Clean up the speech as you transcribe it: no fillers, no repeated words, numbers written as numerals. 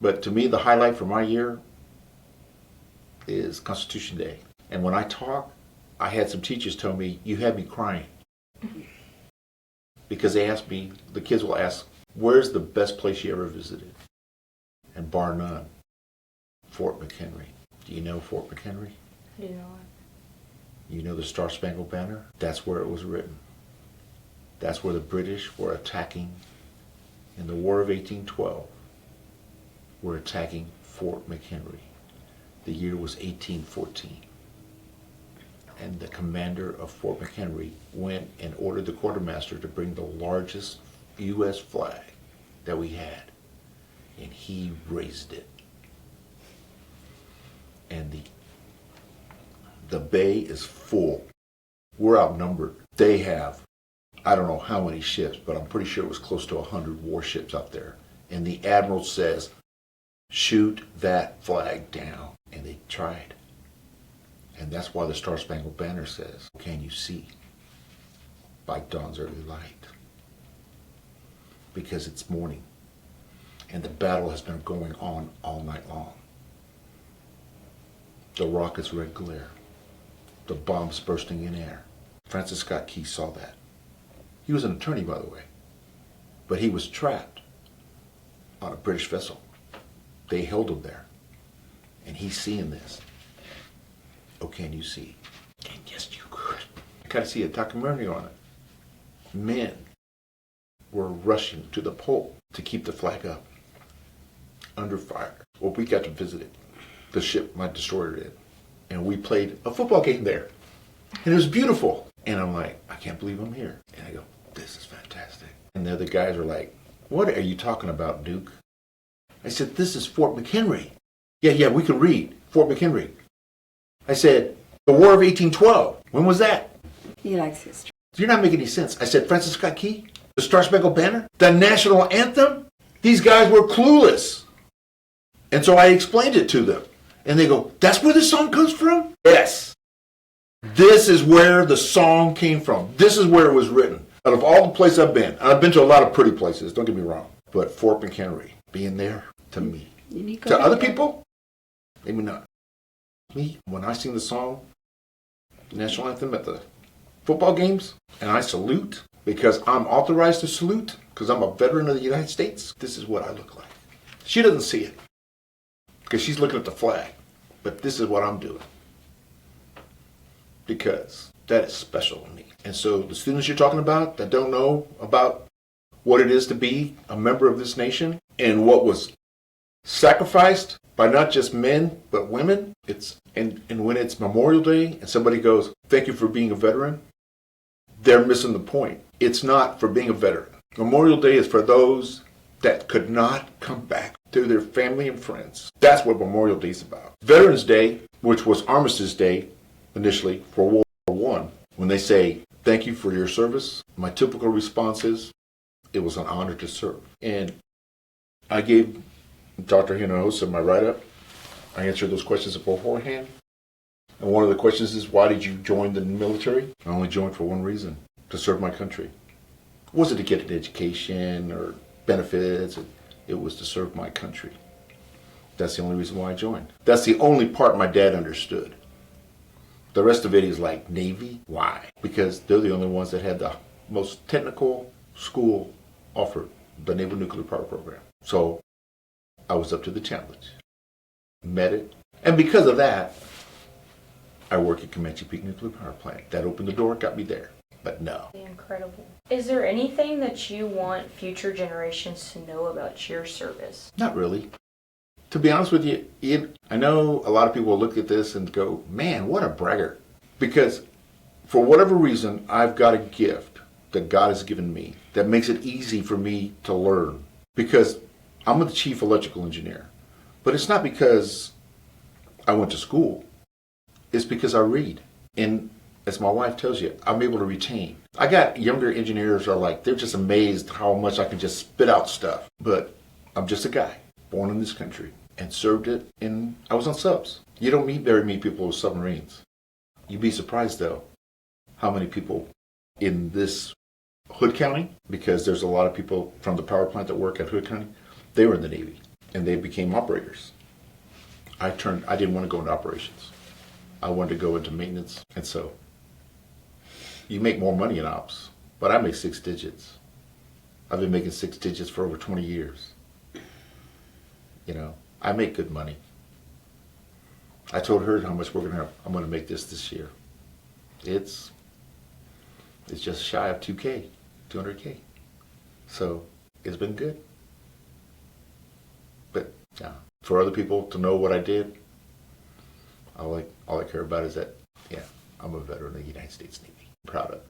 But to me, the highlight for my year is Constitution Day. And when I talk, I had some teachers tell me, you had me crying. Because they asked me, the kids will ask, where's the best place you ever visited? And bar none, Fort McHenry. Do you know Fort McHenry? I do not. You know the Star-Spangled Banner? That's where it was written. That's where the British were attacking in the War of 1812. Were attacking Fort McHenry. The year was 1814. And the commander of Fort McHenry went and ordered the quartermaster to bring the largest U.S. flag that we had. And he raised it. And the bay is full. We're outnumbered. They have, I don't know how many ships, but I'm pretty sure it was close to 100 warships out there. And the admiral says, shoot that flag down. And they tried. And that's why the Star-Spangled Banner says, can you see by dawn's early light? Because it's morning. And the battle has been going on all night long. The rockets' red glare. The bombs bursting in air. Francis Scott Key saw that. He was an attorney, by the way. But he was trapped on a British vessel. They held him there. And he's seeing this. Oh, can you see? And yes, you could. I got to see a documentary on it. Men were rushing to the pole to keep the flag up. Under fire. Well, we got to visit it. The ship my destroyer did. And we played a football game there. And it was beautiful. And I'm like, I can't believe I'm here. And I go, this is fantastic. And the other guys are like, what are you talking about, Duke? I said, this is Fort McHenry. Yeah, we can read. Fort McHenry. I said, the War of 1812. When was that? He likes history. You're not making any sense. I said, Francis Scott Key? The Star-Spangled Banner? The national anthem? These guys were clueless. And so I explained it to them. And they go, that's where the song comes from? Yes. This is where the song came from. This is where it was written. Out of all the places I've been, and I've been to a lot of pretty places, don't get me wrong, but Fort McHenry, being there, to me. To other people, maybe not. Me, when I sing the song, the national anthem at the football games, and I salute, because I'm authorized to salute, because I'm a veteran of the United States, this is what I look like. She doesn't see it, because she's looking at the flag, but this is what I'm doing. Because that is special to me. And so the students you're talking about that don't know about what it is to be a member of this nation and what was sacrificed by not just men but women, and when it's Memorial Day and somebody goes, thank you for being a veteran, they're missing the point. It's not for being a veteran. Memorial Day is for those that could not come back to their family and friends. That's what Memorial Day is about. Veterans Day, which was Armistice Day initially for World War I, when they say, thank you for your service, my typical response is, it was an honor to serve. And I gave Dr. Hinojosa my write-up. I answered those questions beforehand. And one of the questions is, why did you join the military? I only joined for one reason, to serve my country. It wasn't to get an education or benefits. It was to serve my country. That's the only reason why I joined. That's the only part my dad understood. The rest of it is like Navy. Why? Because they're the only ones that had the most technical school offered, the Naval Nuclear Power Program. So I was up to the challenge. Met it. And because of that, I work at Comanche Peak Nuclear Power Plant. That opened the door, got me there. But no. Incredible. Is there anything that you want future generations to know about your service? Not really. To be honest with you, Ian, I know a lot of people will look at this and go, man, what a braggart. Because for whatever reason, I've got a gift that God has given me that makes it easy for me to learn. Because I'm the chief electrical engineer. But it's not because I went to school. It's because I read. And as my wife tells you, I'm able to retain. I got younger engineers who are like, they're just amazed how much I can just spit out stuff. But I'm just a guy born in this country and served it I was on subs. You don't meet very many people with submarines. You'd be surprised though how many people in this Hood County, because there's a lot of people from the power plant that work at Hood County, they were in the Navy. and they became operators. I didn't want to go into operations. I wanted to go into maintenance. And so you make more money in ops, but I make 6 digits. I've been making 6 digits for over 20 years. You know, I make good money. I told her how much I'm gonna make this year. It's just shy of 200K. So it's been good. But yeah, for other people to know what I did, all I care about is that, yeah, I'm a veteran of the United States Navy. I'm proud of it.